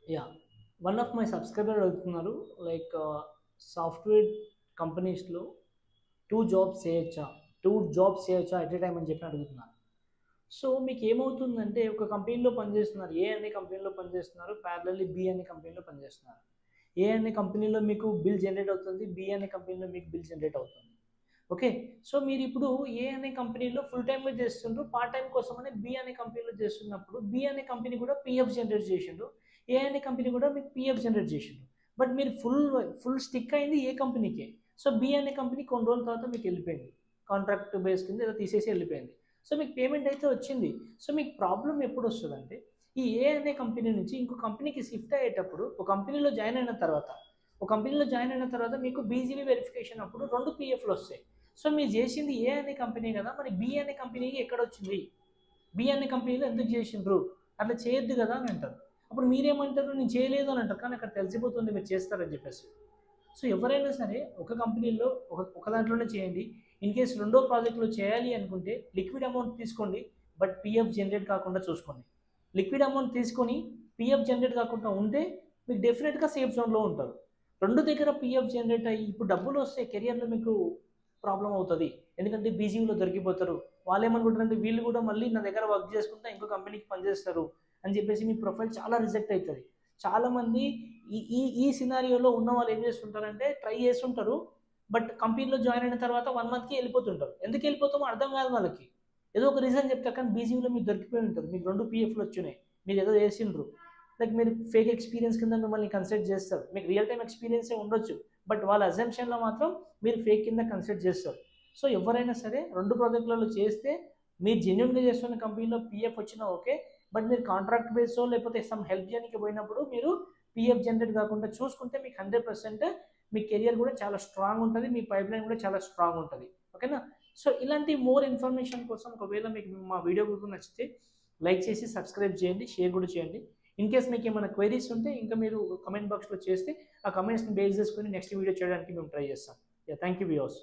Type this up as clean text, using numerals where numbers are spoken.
Yeah! One of my subscriber అడుగుతున్నారు. Like software కంపెనీస్‌లో 2 jobs చేయొచ్చా? 2 జాబ్స్ చేయొచ్చా ఎట్ ఎ టైమ్ అని చెప్పి అడుగుతున్నారు. సో, మీకేమవుతుందంటే ఒక కంపెనీలో పనిచేస్తున్నారు. ఏ అనే కంపెనీలో పనిచేస్తున్నారు. ప్యారలల్లీ బి అనే కంపెనీలో పనిచేస్తున్నారు. ఏ అనే కంపెనీలో మీకు బిల్ జనరేట్ అవుతుంది. బి అనే కంపెనీలో మీకు బిల్ జనరేట్ అవుతుంది. ఓకే. సో, మీరిప్పుడు ఏ అనే కంపెనీలో ఫుల్ టైమ్‌గా చేస్తుండ్రు. పార్ట్ టైమ్ కోసమని బి అనే కంపెనీలో చేస్తున్నప్పుడు, బి అనే కంపెనీ కూడా పీఎఫ్ జనరేట్ చేసిండు. ఏ అనే కంపెనీ కూడా మీకు పీఎఫ్ జనరేట్ చేసిండు. బట్ మీరు ఫుల్ స్టిక్ అయింది ఏ కంపెనీకే. సో, బి అనే కంపెనీ కొన్ని రోజుల తర్వాత మీకెళ్ళిపోయింది. కాంట్రాక్ట్ బేస్ కింద ఏదో తీసేసి ఎళ్ళిపోయింది. సో, మీకు పేమెంట్ అయితే వచ్చింది. సో, మీకు ప్రాబ్లమ్ ఎప్పుడొస్తదంటే, ఈ ఏ అనే కంపెనీ నుంచి ఇంకో కంపెనీకి షిఫ్ట్ అయ్యేటప్పుడు, ఒక కంపెనీలో జాయిన్ అయిన తర్వాత, ఒక కంపెనీలో జాయిన్ అయిన తర్వాత మీకు బీజీవీ వెరిఫికేషన్ అప్పుడు 2 పీఎఫ్‌లొస్తాయి. సో, మీరు జేసింది ఏ అనే కంపెనీ గదా! మరి బి అనే కంపెనీకి ఎక్కడొచ్చింది? బి అనే కంపెనీలో ఎందుకు జేసిండ్రు? అట్లా చేయొద్దు గదా! అని అంటారు. అప్పుడు మీరేమంటారు? నేను చేయలేదు అని అంటారు. కానీ అక్కడ తెలిసిపోతుంది మీరు చేస్తారని జెప్పేసి. సో, ఎవరైనా సరే ఒక కంపెనీలో ఒక దాంట్లోనే చేయండి. ఇన్ కేస్ రెండో ప్రాజెక్ట్‌లో చేయాలి అనుకుంటే లిక్విడ్ అమౌంట్ తీసుకోండి. బట్ పీఎఫ్ జనరేట్ కాకుండా చూసుకోండి. లిక్విడ్ అమౌంట్ తీసుకొని పీఎఫ్ జనరేట్ కాకుండా ఉంటే మీకు డెఫినిట్‌గా సేఫ్ జోన్‌లో ఉంటారు. 2 దగ్గర పీఎఫ్ జనరేట్ అయ్యి ఇప్పుడు డబ్బులొస్తే కెరియర్‌లో మీకు ప్రాబ్లమ్ అవుతది. ఎందుకంటే బీజీయూలో దొరికిపోతారు. వాళ్ళేమనుకుంటారంటే వీళ్ళు గూడా మళ్ళీ నా దగ్గర వర్క్ చేసుకుంటా ఇంకో కంపెనీకి పనిచేస్తారు అని చెప్పేసి మీ ప్రొఫైల్ చాలా రిజెక్ట్ అయితది. చాలామంది ఈ ఈ ఈ సినారియోలో ఉన్నవాళ్ళు ఏం చేస్తుంటారంటే ట్రై చేస్తుంటారు. బట్ కంపెనీలో జాయిన్ అయిన తర్వాత 1 మంత్‌కి ఎళ్ళిపోతుంటారు. ఎందుకు ఎళ్ళిపోతామో అర్థం కాదు వాళ్ళకి. ఏదో ఒక రీజన్ చెప్తారు కానీ బీజీయూలో మీరు దొరికిపోయి ఉంటారు. మీకు 2 పీఎఫ్‌లు వచ్చినాయి. మీరేదో చేసిండ్రు. లైక్ మీరు ఫేక్ ఎక్స్‌పీరియన్స్ కింద మిమ్మల్ని కన్సిడర్ చేస్తారు. మీకు రియల్ టైమ్ ఎక్స్‌పీరియన్సే ఉండొచ్చు. బట్ వాళ్ళ అజంప్షన్‌లో మాత్రం మీరు ఫేక్ కింద కన్సిడర్ చేస్తారు. సో, ఎవరైనా సరే 2 ప్రాజెక్ట్‌లలో చేస్తే మీరు జెన్యూన్‌గా చేస్తున్న కంపెనీలో పీఎఫ్ వచ్చినా ఓకే. బట్ మీరు కాంట్రాక్ట్ బేస్‌లో లేకపోతే సమ్ హెల్ప్ చేయనీకి పోయినప్పుడు మీరు పీఎఫ్ జనరేట్ కాకుండా చూసుకుంటే మీకు 100% మీ కెరియర్ కూడా చాలా స్ట్రాంగ్ ఉంటది. మీ పైప్‌లైన్ కూడా చాలా స్ట్రాంగ్ ఉంటది. ఓకేనా? సో, ఇలాంటి మోర్ ఇన్ఫర్మేషన్ కోసం ఒకవేళ మీకు మా వీడియో గనుక నచ్చితే లైక్ చేసి సబ్స్క్రైబ్ చేయండి. షేర్ కూడా చేయండి. ఇన్ కేస్ మీకేమైనా క్వెరీస్ ఉంటే ఇంకా మీరు కామెంట్ బాక్స్‌లో చేస్తే ఆ కామెంట్స్‌ని బేస్ చేసుకొని నెక్స్ట్ వీడియో చేయడానికి మేము ట్రై చేస్తాం. యాహ్! Thank you viewers.